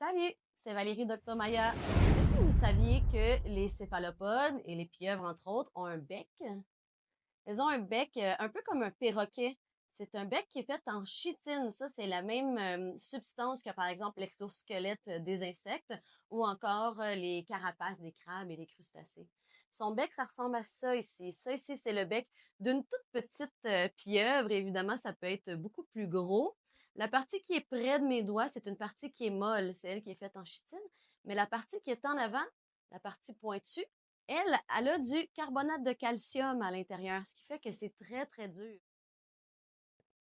Salut, c'est Valérie Doctomaya. Est-ce que vous saviez que les céphalopodes et les pieuvres, entre autres, ont un bec? Elles ont un bec un peu comme un perroquet. C'est un bec qui est fait en chitine. Ça, c'est la même substance que, par exemple, l'exosquelette des insectes ou encore les carapaces des crabes et des crustacés. Son bec, ça ressemble à ça ici. Ça ici, c'est le bec d'une toute petite pieuvre. Évidemment, ça peut être beaucoup plus gros. La partie qui est près de mes doigts, c'est une partie qui est molle. C'est elle qui est faite en chitine. Mais la partie qui est en avant, la partie pointue, elle a du carbonate de calcium à l'intérieur, ce qui fait que c'est très, très dur.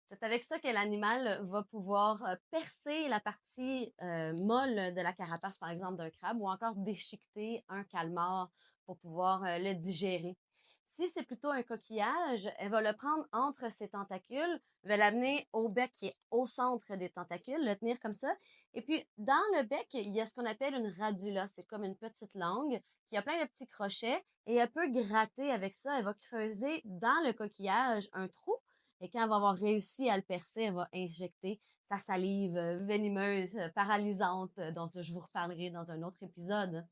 C'est avec ça que l'animal va pouvoir percer la partie molle de la carapace, par exemple, d'un crabe, ou encore déchiqueter un calmar pour pouvoir le digérer. Si c'est plutôt un coquillage, elle va le prendre entre ses tentacules, va l'amener au bec qui est au centre des tentacules, le tenir comme ça. Et puis, dans le bec, il y a ce qu'on appelle une radula. C'est comme une petite langue qui a plein de petits crochets et elle peut gratter avec ça. Elle va creuser dans le coquillage un trou et quand elle va avoir réussi à le percer, elle va injecter sa salive venimeuse, paralysante, dont je vous reparlerai dans un autre épisode.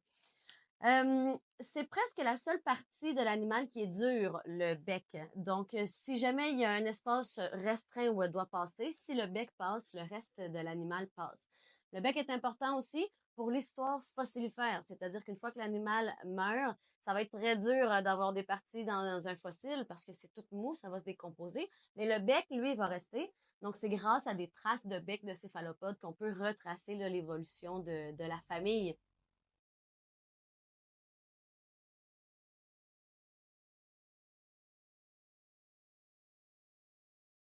C'est presque la seule partie de l'animal qui est dure, le bec. Donc, si jamais il y a un espace restreint où elle doit passer, si le bec passe, le reste de l'animal passe. Le bec est important aussi pour l'histoire fossilifère, c'est-à-dire qu'une fois que l'animal meurt, ça va être très dur d'avoir des parties dans un fossile parce que c'est tout mou, ça va se décomposer. Mais le bec, lui, va rester. Donc, c'est grâce à des traces de bec de céphalopodes qu'on peut retracer l'évolution de la famille.